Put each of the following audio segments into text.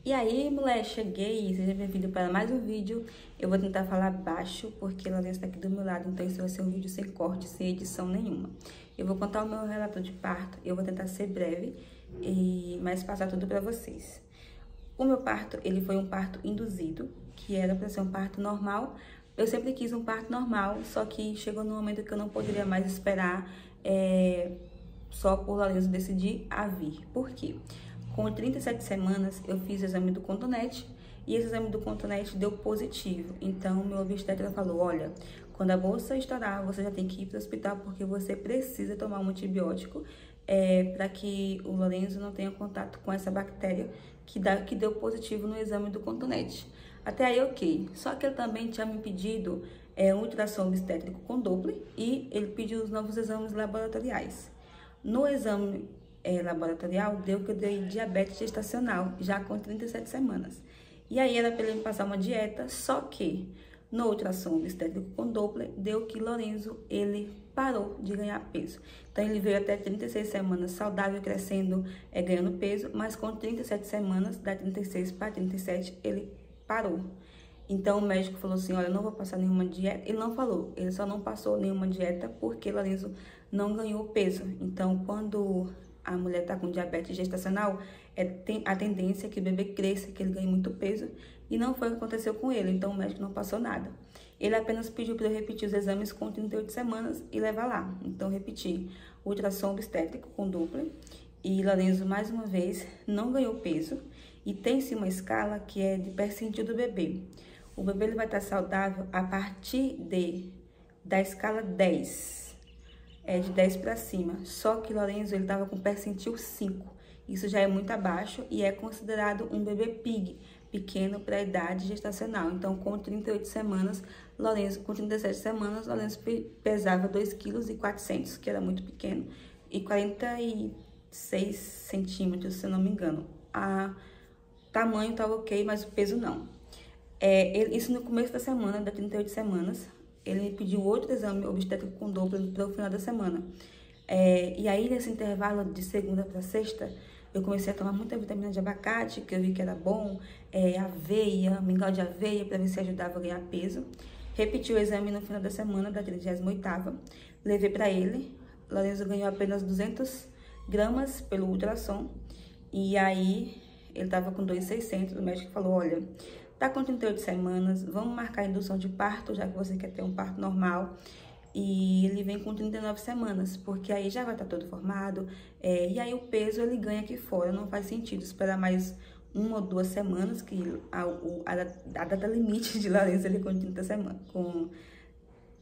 E aí, mulher, cheguei, seja bem-vindo para mais um vídeo. Eu vou tentar falar baixo, porque ela está aqui do meu lado, então esse vai ser um vídeo sem corte, sem edição nenhuma. Eu vou contar o meu relato de parto, eu vou tentar ser breve, mas passar tudo para vocês. O meu parto, ele foi um parto induzido, que era para ser um parto normal. Eu sempre quis um parto normal, só que chegou no momento que eu não poderia mais esperar, só por Lourenço decidir a vir. Por quê? Com 37 semanas, eu fiz o exame do cotonete e esse exame do cotonete deu positivo. Então, meu obstetra falou, olha, quando a bolsa estourar, você já tem que ir para o hospital porque você precisa tomar um antibiótico para que o Lourenço não tenha contato com essa bactéria que deu positivo no exame do cotonete. Até aí, ok. Só que ele também tinha me pedido um ultrassom obstétrico com Doppler e ele pediu os novos exames laboratoriais. No exame laboratorial, deu que eu dei diabetes gestacional, já com 37 semanas. E aí era para ele me passar uma dieta, só que no ultrassom obstétrico com Doppler, deu que Lourenço, ele parou de ganhar peso. Então, ele veio até 36 semanas saudável, crescendo, ganhando peso, mas com 37 semanas, da 36 para 37, ele parou. Então, o médico falou assim, olha, eu não vou passar nenhuma dieta. Ele não falou, ele só não passou nenhuma dieta porque Lourenço não ganhou peso. Então, quando a mulher está com diabetes gestacional, tem a tendência que o bebê cresça, que ele ganhe muito peso, e não foi o que aconteceu com ele, então o médico não passou nada. Ele apenas pediu para eu repetir os exames com 38 semanas e levar lá. Então, repeti o ultrassom obstétrico com Doppler, e Lourenço, mais uma vez, não ganhou peso, e tem-se uma escala que é de percentil do bebê. O bebê ele vai estar saudável a partir da escala 10. De 10 para cima, só que Lourenço ele estava com percentil 5, isso já é muito abaixo e é considerado um bebê pig, pequeno para a idade gestacional. Então, com 38 semanas, Lourenço, com 37 semanas, Lourenço pesava 2,4 kg, que era muito pequeno, e 46 centímetros, se eu não me engano. O tamanho estava ok, mas o peso não. Isso no começo da semana, da 38 semanas, ele me pediu outro exame obstétrico com Doppler para o final da semana. E aí, nesse intervalo de segunda para sexta, eu comecei a tomar muita vitamina de abacate, que eu vi que era bom, aveia, mingau de aveia, para ver se ajudava a ganhar peso. Repeti o exame no final da semana, da 38ª, levei para ele. Lourenço ganhou apenas 200 gramas pelo ultrassom, e aí ele estava com 2,600, o médico falou, olha, tá com 38 semanas, vamos marcar a indução de parto, já que você quer ter um parto normal. E ele vem com 39 semadas, porque aí já vai estar todo formado, e aí o peso ele ganha aqui fora, não faz sentido esperar mais 1 ou 2 semanas, que a data limite de Lourenço ele com 30 semanas, com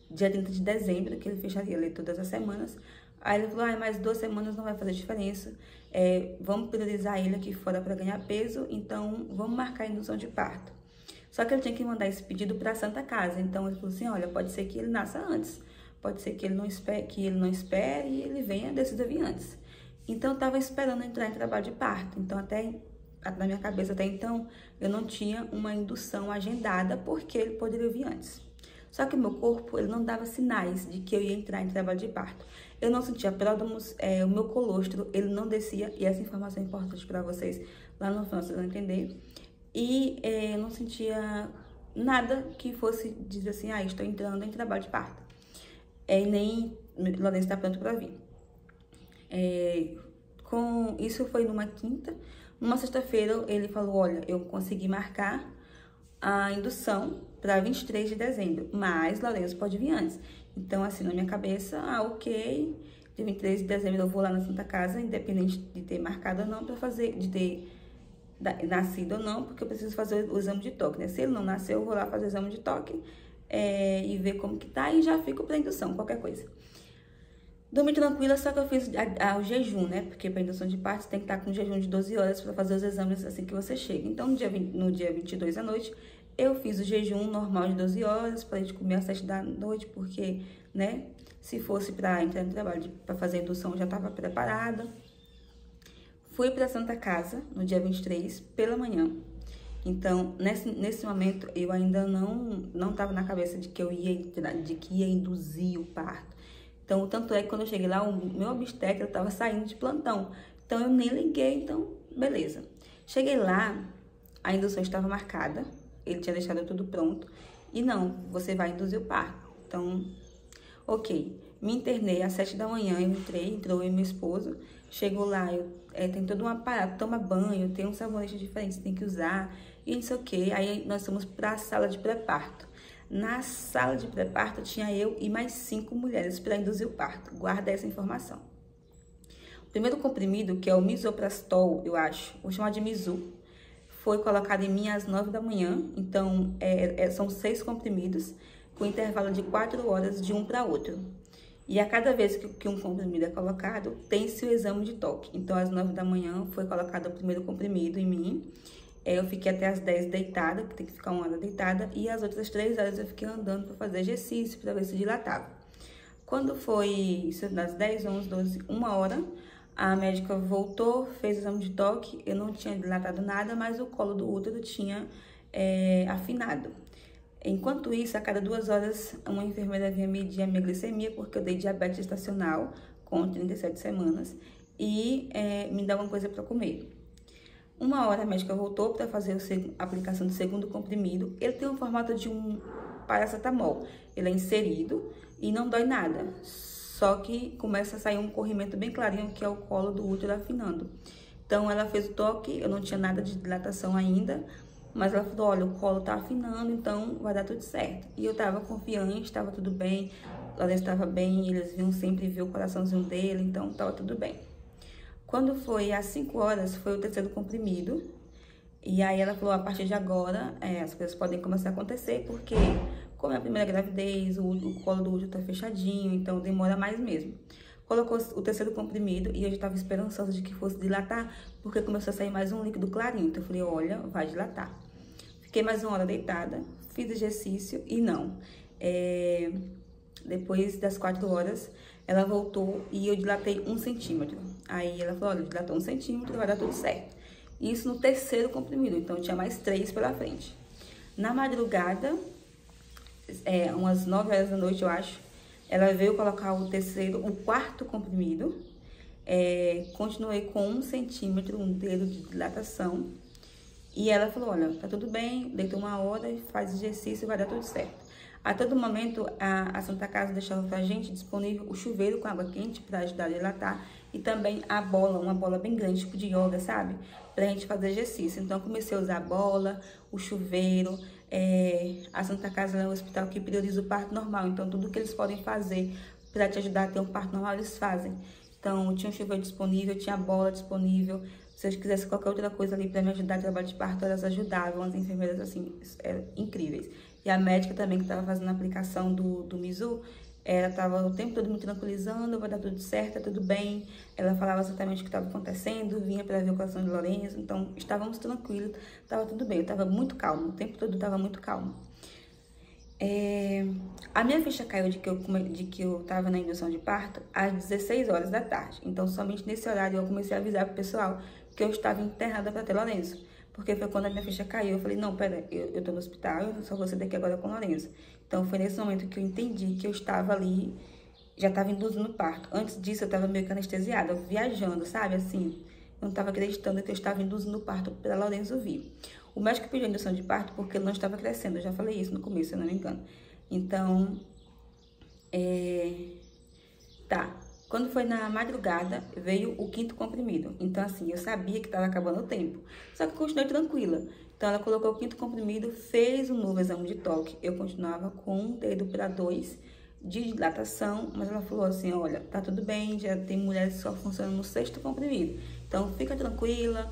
dia 30 de dezembro, que ele fecharia ali todas as semanas. Aí ele falou, mais 2 semanas não vai fazer diferença, vamos priorizar ele aqui fora para ganhar peso, então vamos marcar a indução de parto. Só que ele tinha que mandar esse pedido para a Santa Casa, então ele falou assim, olha, pode ser que ele nasça antes, pode ser que ele não espere e ele venha decida vir antes. Então, eu estava esperando entrar em trabalho de parto. Então, na minha cabeça, até então, eu não tinha uma indução agendada porque ele poderia vir antes. Só que o meu corpo, ele não dava sinais de que eu ia entrar em trabalho de parto. Eu não sentia pródromos, o meu colostro, ele não descia, e essa informação é importante para vocês lá no final, vocês vão entender. E eu não sentia nada que fosse dizer assim, estou entrando em trabalho de parto. Nem Lourenço está pronto para vir. Isso foi numa quinta. Numa sexta-feira, ele falou, olha, eu consegui marcar a indução para 23 de dezembro, mas Lourenço pode vir antes. Então, assim, na minha cabeça, ok, dia 23 de dezembro eu vou lá na Santa Casa, independente de ter marcado ou não, de ter nascido ou não, porque eu preciso fazer o exame de toque, né? Se ele não nasceu, eu vou lá fazer o exame de toque e ver como que tá, e já fico pra indução, qualquer coisa. Dormi tranquila, só que eu fiz o jejum, né? Porque pra indução de parto, você tem que estar com um jejum de 12 horas pra fazer os exames assim que você chega. Então, no dia 22 à noite, eu fiz o jejum normal de 12 horas, pra gente comer às 7 da noite, porque, né? Se fosse pra entrar no trabalho, pra fazer a indução, eu já tava preparada. Fui para Santa Casa no dia 23 pela manhã. Então, nesse momento, eu ainda não estava na cabeça de que ia induzir o parto. Então, tanto é que quando eu cheguei lá, o meu obstetra estava saindo de plantão. Então, eu nem liguei, então, beleza. Cheguei lá, a indução estava marcada, ele tinha deixado tudo pronto, e não, você vai induzir o parto. Então, ok, me internei às 7 da manhã, eu entrou eu e meu esposo, chegou lá, tem todo um aparato, toma banho, tem um sabonete diferente, tem que usar, e não sei o que, aí nós fomos para a sala de pré-parto. Na sala de pré-parto tinha eu e mais 5 mulheres para induzir o parto, guarda essa informação. O primeiro comprimido, que é o misoprostol, eu acho, vou chamar de Mizu, foi colocado em mim às 9 da manhã, então são 6 comprimidos, com intervalo de 4 horas de um para outro. E a cada vez que um comprimido é colocado, tem-se o exame de toque. Então, às 9 da manhã foi colocado o primeiro comprimido em mim. Eu fiquei até às 10 deitada, que tem que ficar 1 hora deitada, e as outras 3 horas eu fiquei andando para fazer exercício, para ver se dilatava. Quando foi isso, das 10, 11, 12, 1 hora, a médica voltou, fez o exame de toque, eu não tinha dilatado nada, mas o colo do útero tinha afinado. Enquanto isso, a cada 2 horas, uma enfermeira vinha medir a minha glicemia, porque eu dei diabetes gestacional com 37 semanas, e me dava uma coisa para comer. 1 hora a médica voltou para fazer a aplicação do segundo comprimido. Ele tem o formato de um paracetamol. Ele é inserido e não dói nada. Só que começa a sair um corrimento bem clarinho, que é o colo do útero afinando. Então, ela fez o toque, eu não tinha nada de dilatação ainda, mas ela falou, olha, o colo tá afinando, então vai dar tudo certo. E eu tava confiante, estava tudo bem, o Lourenço estava bem, eles vinham sempre ver o coraçãozinho dele, então tava tudo bem. Quando foi às 5 horas, foi o terceiro comprimido. E aí ela falou, a partir de agora, as coisas podem começar a acontecer, porque como é a primeira gravidez, o colo do útero tá fechadinho, então demora mais mesmo. Colocou o terceiro comprimido e eu já estava esperançosa de que fosse dilatar, porque começou a sair mais um líquido clarinho. Então eu falei, olha, vai dilatar. Fiquei mais 1 hora deitada, fiz exercício e não. Depois das 4 horas, ela voltou e eu dilatei 1 centímetro. Aí ela falou, olha, dilatou 1 centímetro, vai dar tudo certo. Isso no terceiro comprimido, então tinha mais 3 pela frente. Na madrugada, umas 9 horas da noite, eu acho, ela veio colocar o quarto comprimido. Continuei com 1 centímetro, um dedo de dilatação. E ela falou, olha, tá tudo bem, deita 1 hora e faz exercício e vai dar tudo certo. A todo momento, a Santa Casa deixava pra gente disponível o chuveiro com água quente para ajudar a dilatar e também a bola, uma bola bem grande, tipo de yoga, sabe? Pra gente fazer exercício. Então, eu comecei a usar a bola, o chuveiro. A Santa Casa é um hospital que prioriza o parto normal, então tudo que eles podem fazer para te ajudar a ter um parto normal, eles fazem. Então, tinha um chuveiro disponível, tinha a bola disponível. Se eu quisesse qualquer outra coisa ali para me ajudar a trabalho de parto, elas ajudavam, as enfermeiras, assim, incríveis. E a médica também, que estava fazendo a aplicação do Mizu, ela estava o tempo todo me tranquilizando, vai dar tudo certo, tá tudo bem. Ela falava exatamente o que estava acontecendo, vinha para ver o coração de Lourenço, então estávamos tranquilos, estava tudo bem. Eu estava muito calma, o tempo todo estava muito calma. A minha ficha caiu de que eu estava na indução de parto às 16 horas da tarde. Então, somente nesse horário eu comecei a avisar pro pessoal que eu estava internada para ter Lourenço. Porque foi quando a minha ficha caiu, eu falei, não, pera, eu tô no hospital, eu só vou sair daqui agora com o Lourenço. Então, foi nesse momento que eu entendi que eu estava ali, já estava induzindo o parto. Antes disso, eu estava meio que anestesiada, viajando, sabe, assim. Eu não estava acreditando que eu estava induzindo o parto para Lourenço vir. O médico pediu a indução de parto porque ele não estava crescendo, eu já falei isso no começo, se eu não me engano. Então, tá. Quando foi na madrugada, veio o 5º comprimido. Então, assim, eu sabia que estava acabando o tempo. Só que eu continuei tranquila. Então, ela colocou o 5º comprimido, fez um novo exame de toque. Eu continuava com 1 dedo para 2 de dilatação, mas ela falou assim, olha, tá tudo bem, já tem mulheres que só funcionam no 6º comprimido. Então, fica tranquila,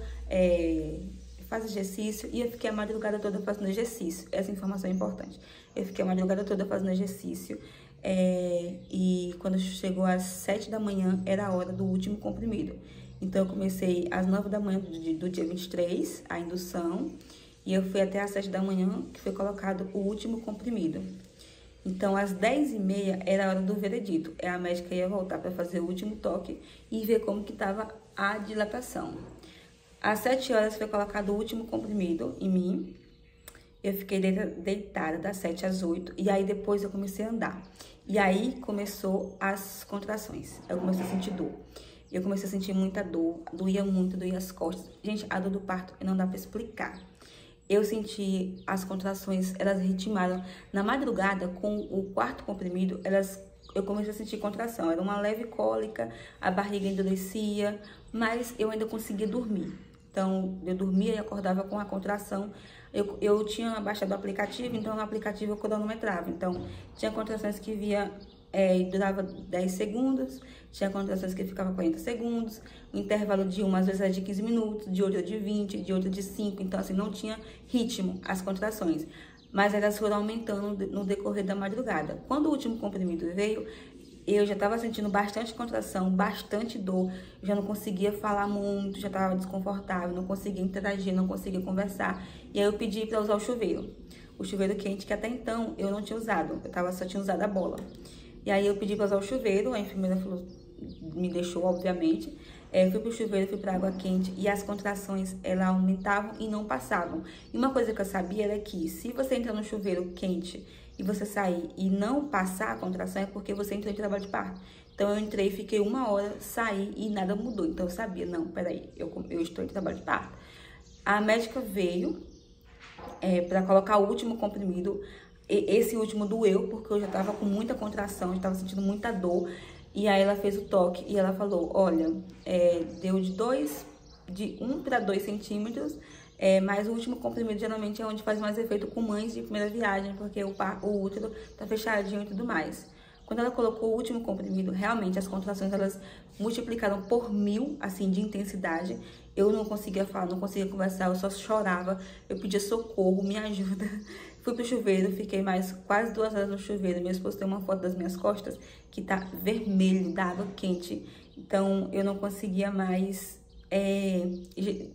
faz exercício. E eu fiquei a madrugada toda fazendo exercício. Essa informação é importante. Eu fiquei a madrugada toda fazendo exercício. E quando chegou às 7 da manhã, era a hora do último comprimido. Então, eu comecei às 9 da manhã do dia 23, a indução, e eu fui até às 7 da manhã, que foi colocado o último comprimido. Então, às 10h30 era a hora do veredito. A médica ia voltar para fazer o último toque e ver como que estava a dilatação. Às 7 horas foi colocado o último comprimido em mim. Eu fiquei deitada das 7 às 8, e aí depois eu comecei a andar. E aí começou as contrações, eu comecei a sentir dor. Eu comecei a sentir muita dor, doía muito, doía as costas. Gente, a dor do parto não dá pra explicar. eu senti as contrações, elas ritmaram. Na madrugada, com o quarto comprimido, eu comecei a sentir contração. Era uma leve cólica, a barriga endurecia, mas eu ainda conseguia dormir. Então, eu dormia e acordava com a contração. Eu tinha baixado o aplicativo, então no aplicativo eu cronometrava. Então, tinha contrações que durava 10 segundos, tinha contrações que ficava 40 segundos, o intervalo de uma às vezes era de 15 minutos, de outra de 20, de outra de 5, então assim, não tinha ritmo as contrações, mas elas foram aumentando no decorrer da madrugada. Quando o último comprimido veio, eu já estava sentindo bastante contração, bastante dor, já não conseguia falar muito, já estava desconfortável, não conseguia interagir, não conseguia conversar, e aí eu pedi para usar o chuveiro quente, que até então eu não tinha usado, só tinha usado a bola. E aí eu pedi para usar o chuveiro, a enfermeira falou, me deixou, obviamente. Fui pro chuveiro, fui pra água quente e as contrações, elas aumentavam e não passavam. E uma coisa que eu sabia era que se você entrar no chuveiro quente e você sair e não passar a contração, é porque você entrou em trabalho de parto. Então eu entrei, fiquei 1 hora, saí e nada mudou. Então eu sabia, não, peraí, eu estou em trabalho de parto. A médica veio para colocar o último comprimido. Esse último doeu, porque eu já tava com muita contração, já tava sentindo muita dor. E aí ela fez o toque e ela falou, olha, deu de 1 para 2 centímetros, mas o último comprimido geralmente é onde faz mais efeito com mães de primeira viagem, porque o útero tá fechadinho e tudo mais. Quando ela colocou o último comprimido, realmente as contrações, elas multiplicaram por 1000, assim, de intensidade. Eu não conseguia falar, não conseguia conversar, eu só chorava, eu pedia socorro, me ajuda. Fui pro chuveiro, fiquei mais quase 2 horas no chuveiro. Meu esposo tem uma foto das minhas costas que tá vermelho, da água quente. Então, eu não conseguia mais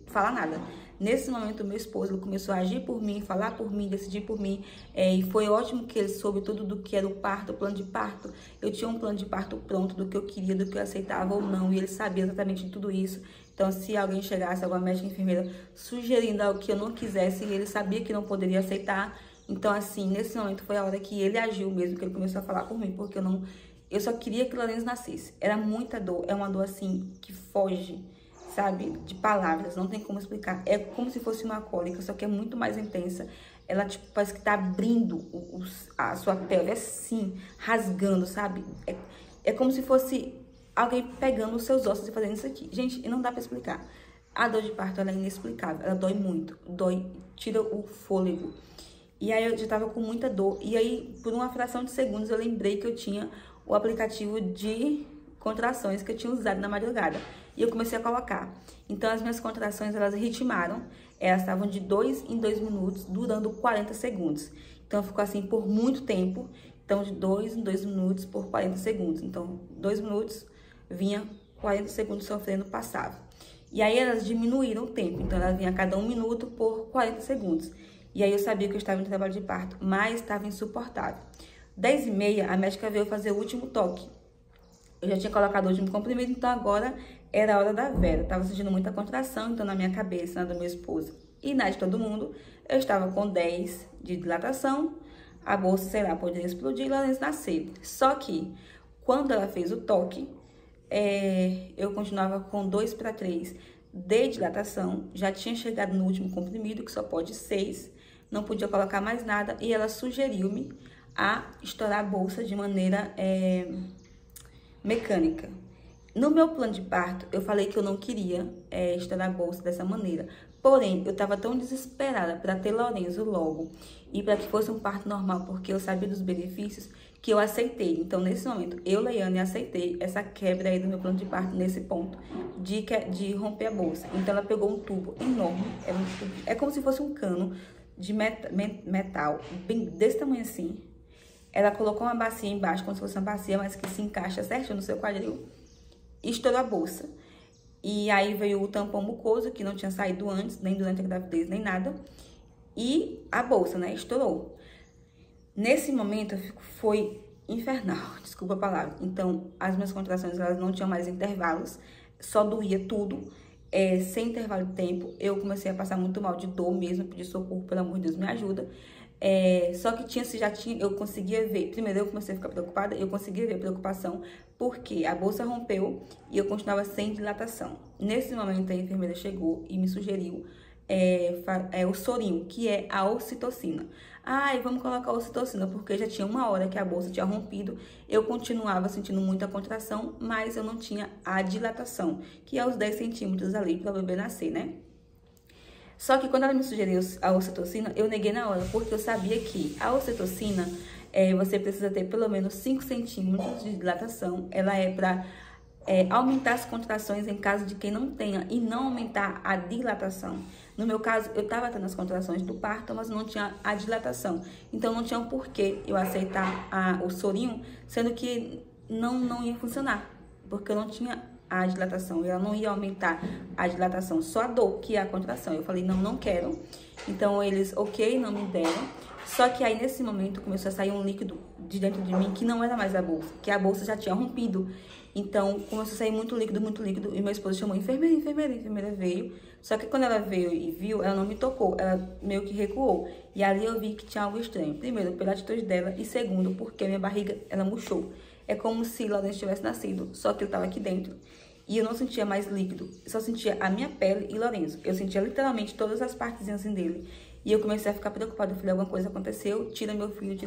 falar nada. Nesse momento, meu esposo começou a agir por mim, falar por mim, decidir por mim. E foi ótimo que ele soube tudo do que era o parto, o plano de parto. Eu tinha um plano de parto pronto, do que eu queria, do que eu aceitava ou não. E ele sabia exatamente de tudo isso. Então, se alguém chegasse, alguma médica enfermeira, sugerindo algo que eu não quisesse, ele sabia que não poderia aceitar. Então, assim, nesse momento foi a hora que ele agiu mesmo, que ele começou a falar por mim, porque eu só queria que o Lourenço nascesse. Era muita dor, é uma dor assim, que foge, sabe, de palavras, não tem como explicar. É como se fosse uma cólica, só que é muito mais intensa. Ela, tipo, parece que tá abrindo a sua pele, assim, rasgando, sabe? É como se fosse alguém pegando os seus ossos e fazendo isso aqui. Gente, não dá pra explicar. A dor de parto, ela é inexplicável, ela dói muito, tira o fôlego. E aí eu já tava com muita dor. E aí, por uma fração de segundos, eu lembrei que eu tinha o aplicativo de contrações que eu tinha usado na madrugada. E eu comecei a colocar. Então, as minhas contrações, elas ritmaram. Elas estavam de 2 em 2 minutos, durando 40 segundos. Então, ficou assim por muito tempo. Então, de 2 em 2 minutos por 40 segundos. Então, 2 minutos, vinha 40 segundos sofrendo, passava. E aí, elas diminuíram o tempo. Então, elas vinham a cada 1 minuto por 40 segundos. E aí eu sabia que eu estava em trabalho de parto, mas estava insuportável. 10h30, a médica veio fazer o último toque. Eu já tinha colocado o último comprimido, então agora era a hora da Vera. Estava sentindo muita contração, então na minha cabeça, na do meu esposo e na de todo mundo, eu estava com 10 de dilatação, a bolsa, sei lá, poderia explodir e Lourenço nascer. Só que, quando ela fez o toque, eu continuava com 2 para 3 de dilatação, já tinha chegado no último comprimido, que só pode 6, não podia colocar mais nada, e ela sugeriu-me a estourar a bolsa de maneira mecânica. No meu plano de parto, eu falei que eu não queria estourar a bolsa dessa maneira, porém, eu estava tão desesperada para ter Lourenço logo, e para que fosse um parto normal, porque eu sabia dos benefícios, que eu aceitei. Então, nesse momento, eu, Leiane, aceitei essa quebra aí do meu plano de parto, nesse ponto, de romper a bolsa. Então, ela pegou um tubo enorme, é como se fosse um cano de metal, bem desse tamanho assim. Ela colocou uma bacia embaixo, como se fosse uma bacia, mas que se encaixa certinho no seu quadril, e estourou a bolsa. E aí veio o tampão mucoso, que não tinha saído antes, nem durante a gravidez, nem nada. E a bolsa, né, estourou. Nesse momento, foi infernal, desculpa a palavra. Então, as minhas contrações, elas não tinham mais intervalos, só doía tudo. Sem intervalo de tempo, eu comecei a passar muito mal de dor mesmo, pedi socorro, pelo amor de Deus, me ajuda. Só que eu conseguia ver, primeiro eu comecei a ficar preocupada, eu conseguia ver a preocupação, porque a bolsa rompeu e eu continuava sem dilatação. Nesse momento, a enfermeira chegou e me sugeriu o sorinho, que é a ocitocina. Ai, vamos colocar a ocitocina, porque já tinha uma hora que a bolsa tinha rompido, eu continuava sentindo muita contração, mas eu não tinha a dilatação, que é os 10 centímetros ali para o bebê nascer, né? Só que quando ela me sugeriu a ocitocina, eu neguei na hora, porque eu sabia que a ocitocina, você precisa ter pelo menos 5 centímetros de dilatação, ela é para aumentar as contrações em caso de quem não tenha e não aumentar a dilatação. No meu caso, eu estava tendo as contrações do parto, mas não tinha a dilatação. Então, não tinha um porquê eu aceitar o sorinho, sendo que não ia funcionar, porque eu não tinha a dilatação. Ela não ia aumentar a dilatação, só a dor, que é a contração. Eu falei, não quero. Então, eles, ok, não me deram. Só que aí, nesse momento, começou a sair um líquido de dentro de mim, que não era mais a bolsa, que a bolsa já tinha rompido. Então, começou a sair muito líquido, e meu esposo chamou a enfermeira veio. Só que quando ela veio e viu, ela não me tocou, ela meio que recuou. E ali eu vi que tinha algo estranho. Primeiro, pela atitude dela, e segundo, porque minha barriga, ela murchou. É como se Lourenço tivesse nascido, só que ele estava aqui dentro. E eu não sentia mais líquido, eu só sentia a minha pele e Lourenço. Eu sentia literalmente todas as partezinhas assim dele. E eu comecei a ficar preocupada. Eu falei, alguma coisa aconteceu, tira meu filho,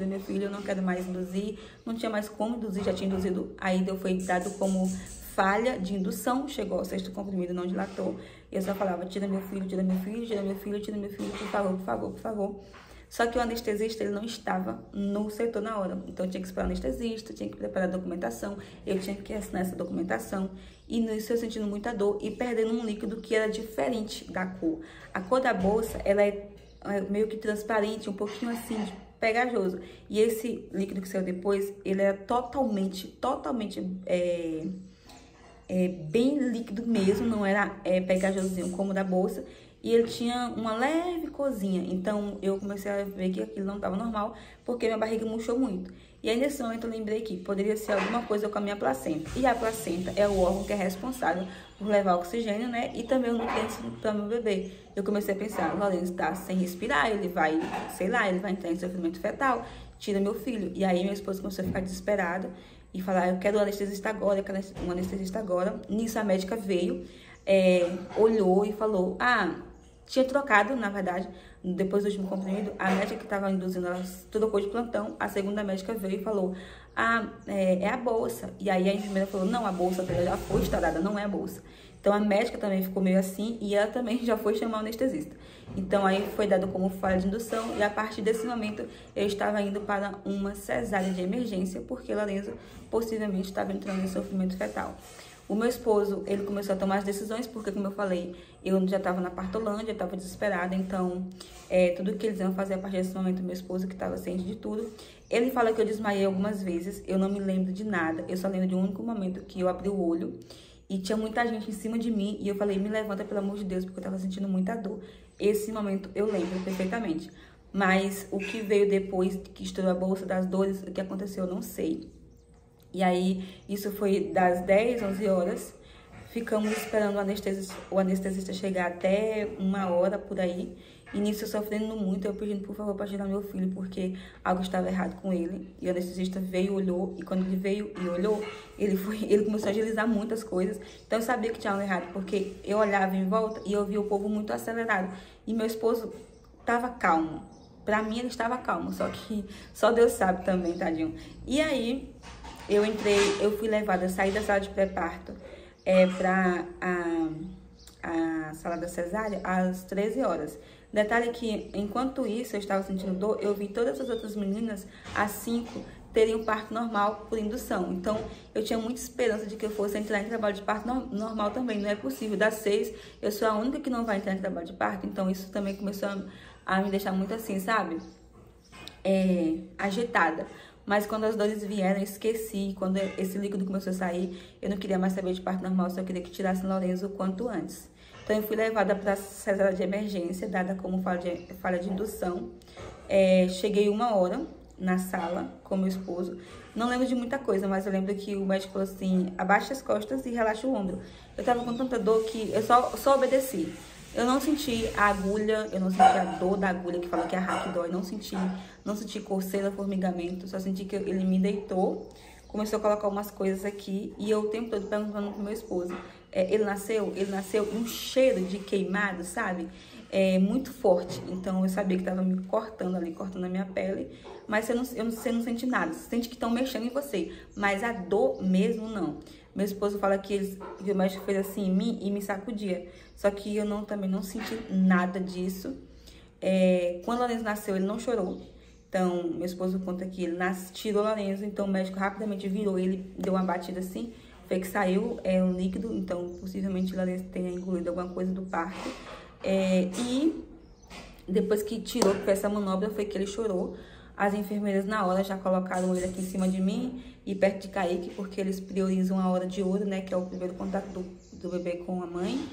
eu não quero mais induzir. Não tinha mais como induzir, já tinha induzido. Aí foi dado como falha de indução, chegou ao 6º comprimido, não dilatou. E eu só falava, tira meu filho, por favor. Só que o anestesista, ele não estava no setor na hora. Então, eu tinha que esperar o anestesista, tinha que preparar a documentação, eu tinha que assinar essa documentação. E nisso eu sentindo muita dor e perdendo um líquido que era diferente da cor. A cor da bolsa, ela é meio que transparente, um pouquinho assim, pegajoso. E esse líquido que saiu depois, ele era totalmente bem líquido mesmo, não era pegajosinho como o da bolsa. E ele tinha uma leve corzinha, então eu comecei a ver que aquilo não estava normal, porque minha barriga murchou muito. E aí nesse momento eu lembrei que poderia ser alguma coisa com a minha placenta. E a placenta é o órgão que é responsável por levar oxigênio, né? E também os nutrientes para meu bebê. Eu comecei a pensar, o Lourenço está sem respirar, ele vai, sei lá, ele vai entrar em sofrimento fetal, tira meu filho. E aí meu esposo começou a ficar desesperado e falar, eu quero um anestesista agora, eu quero um anestesista agora. Nisso a médica veio, olhou e falou, tinha trocado, na verdade, depois do último comprimido, a médica que estava induzindo, ela trocou de plantão, a segunda médica veio e falou, é a bolsa. E aí a enfermeira falou, não, a bolsa dela já foi estourada, não é a bolsa. Então a médica também ficou meio assim e ela também já foi chamar o anestesista. Então aí foi dado como falha de indução e a partir desse momento eu estava indo para uma cesárea de emergência, porque Lourenço possivelmente estava entrando em sofrimento fetal. O meu esposo, ele começou a tomar as decisões, porque, como eu falei, eu já estava na partolândia, eu estava desesperada, então, tudo que eles iam fazer a partir desse momento, meu esposo, que estava ciente de tudo. Ele fala que eu desmaiei algumas vezes, eu não me lembro de nada, eu só lembro de um único momento que eu abri o olho, e tinha muita gente em cima de mim, e eu falei, me levanta, pelo amor de Deus, porque eu estava sentindo muita dor. Esse momento eu lembro perfeitamente, mas o que veio depois, que estourou a bolsa das dores, o que aconteceu, eu não sei. E aí, isso foi das 10, 11 horas. Ficamos esperando o anestesista chegar até 1 hora por aí. E nisso eu sofrendo muito, eu pedindo por favor para tirar meu filho, porque algo estava errado com ele. E o anestesista veio, olhou, e quando ele veio e olhou, ele começou a agilizar muitas coisas. Então eu sabia que tinha algo errado, porque eu olhava em volta e eu via o povo muito acelerado. E meu esposo estava calmo. Pra mim ele estava calmo, só que só Deus sabe também, tadinho. E aí eu fui levada, saí da sala de pré-parto para a sala da cesárea às 13 horas. Detalhe que, enquanto isso, eu estava sentindo dor, eu vi todas as outras meninas, às 5, terem um parto normal por indução. Então, eu tinha muita esperança de que eu fosse entrar em trabalho de parto normal também. Não é possível. Das 6, eu sou a única que não vai entrar em trabalho de parto. Então, isso também começou a me deixar muito assim, sabe? Agitada. Mas quando as dores vieram, eu esqueci. Quando esse líquido começou a sair, eu não queria mais saber de parto normal, só queria que tirasse Lourenço o quanto antes. Então, eu fui levada para a cesárea de emergência, dada como falha de indução. Cheguei 1 hora na sala com meu esposo. Não lembro de muita coisa, mas eu lembro que o médico falou assim, abaixa as costas e relaxa o ombro. Eu tava com tanta dor que eu só obedeci. Eu não senti a agulha, eu não senti a dor da agulha que fala que a hack dói, não senti coceira, formigamento, só senti que ele me deitou, começou a colocar umas coisas aqui e eu o tempo todo perguntando pro meu esposo, ele nasceu um cheiro de queimado, sabe? muito forte. Então eu sabia que tava me cortando ali, cortando a minha pele, mas você não sente nada. Você sente que estão mexendo em você, mas a dor mesmo não. Meu esposo fala que o médico fez assim em mim e me sacudia. Só que eu também não senti nada disso. Quando o Lorenzo nasceu, ele não chorou. Então, meu esposo conta que ele tirou o Lorenzo, então o médico rapidamente virou ele, deu uma batida assim, foi que saiu um líquido, então possivelmente o Lorenzo tenha engolido alguma coisa do parto. E depois que tirou, que foi essa manobra, foi que ele chorou. As enfermeiras na hora já colocaram ele aqui em cima de mim e perto de Kaique, porque eles priorizam a hora de ouro, né, que é o primeiro contato do bebê com a mãe.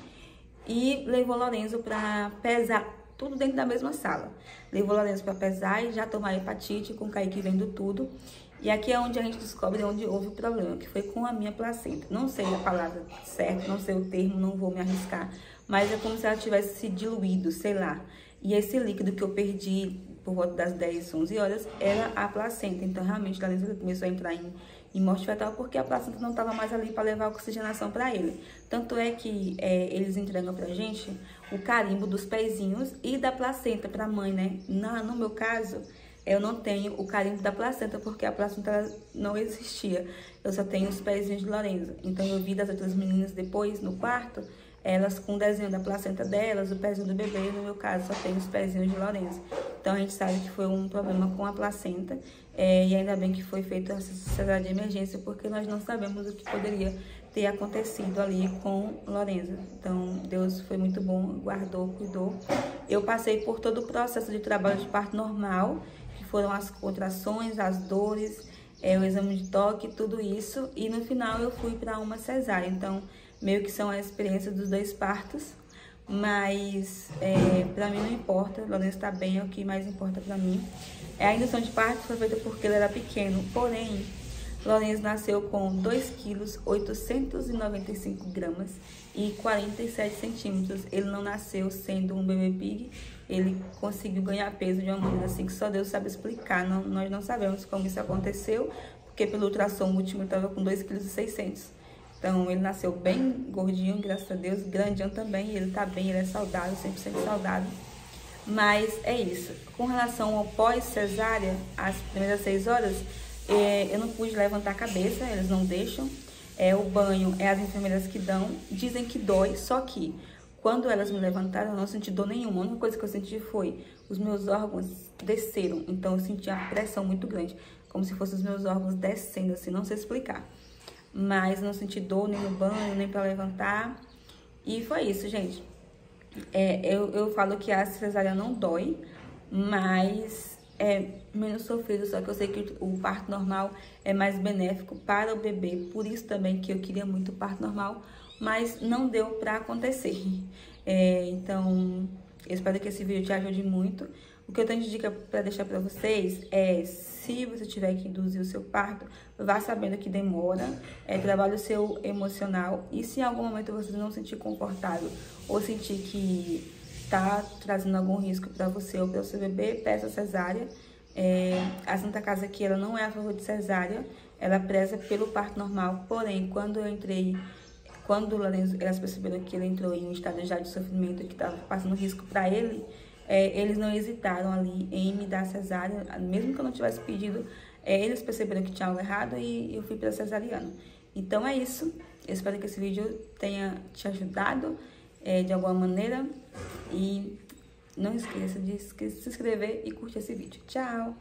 E levou o Lorenzo pra pesar, tudo dentro da mesma sala. Levou o Lorenzo pra pesar e já tomar hepatite, com o Kaique vendo tudo. E aqui é onde a gente descobre onde houve o problema, que foi com a minha placenta. Não sei a palavra certa, não sei o termo, não vou me arriscar. Mas é como se ela tivesse se diluído, sei lá. E esse líquido que eu perdi por volta das 10, 11 horas era a placenta. Então, realmente, a Lorenzo começou a entrar em morte fetal porque a placenta não estava mais ali para levar oxigenação para ele. Tanto é que eles entregam pra gente o carimbo dos pezinhos e da placenta para a mãe, né? No meu caso, eu não tenho o carimbo da placenta porque a placenta não existia. Eu só tenho os pezinhos de Lorenzo. Então, eu vi das outras meninas depois no quarto, elas com o desenho da placenta delas, o pezinho do bebê, no meu caso só tem os pezinhos de Lorenzo. Então a gente sabe que foi um problema com a placenta e ainda bem que foi feita essa cesárea de emergência, porque nós não sabemos o que poderia ter acontecido ali com Lorenzo. Então Deus foi muito bom, guardou, cuidou. Eu passei por todo o processo de trabalho de parto normal, que foram as contrações, as dores, o exame de toque, tudo isso, e no final eu fui para uma cesárea. Então meio que são a experiência dos 2 partos, mas pra mim não importa, o Lorenzo tá bem, é o que mais importa pra mim. A indução de parto foi feita porque ele era pequeno, porém, Lorenzo nasceu com 2 quilos, 895 gramas e 47 centímetros. Ele não nasceu sendo um bebê pig, ele conseguiu ganhar peso de uma maneira assim que só Deus sabe explicar. Nós não sabemos como isso aconteceu, porque pelo ultrassom último ele estava com 2,6 kg. Então, ele nasceu bem gordinho, graças a Deus, grandinho também, ele tá bem, ele é saudável, 100% saudável. Mas é isso. Com relação ao pós-cesárea, as primeiras 6 horas, eu não pude levantar a cabeça, eles não deixam. O banho é as enfermeiras que dão, dizem que dói, só que quando elas me levantaram, eu não senti dor nenhuma. A única coisa que eu senti foi os meus órgãos desceram, então eu senti uma pressão muito grande, como se fossem os meus órgãos descendo, assim, não sei explicar. Mas não senti dor nem no banho, nem pra levantar. E foi isso, gente. Eu falo que a cesárea não dói, mas é menos sofrido. Só que eu sei que o parto normal é mais benéfico para o bebê. Por isso também que eu queria muito o parto normal, mas não deu pra acontecer. Então, eu espero que esse vídeo te ajude muito. O que eu tenho de dica para deixar para vocês é, se você tiver que induzir o seu parto, vá sabendo que demora, trabalhe o seu emocional, e se em algum momento você não se sentir confortável ou sentir que tá trazendo algum risco para você ou para o seu bebê, peça cesárea. A Santa Casa aqui, ela não é a favor de cesárea, ela preza pelo parto normal, porém, quando o Lorenzo, elas perceberam que ele entrou em um estado já de sofrimento, que estava passando risco para ele, eles não hesitaram ali em me dar cesárea, mesmo que eu não tivesse pedido, eles perceberam que tinha algo errado e eu fui para cesariana. Então é isso, eu espero que esse vídeo tenha te ajudado de alguma maneira e não esqueça de se inscrever e curtir esse vídeo. Tchau!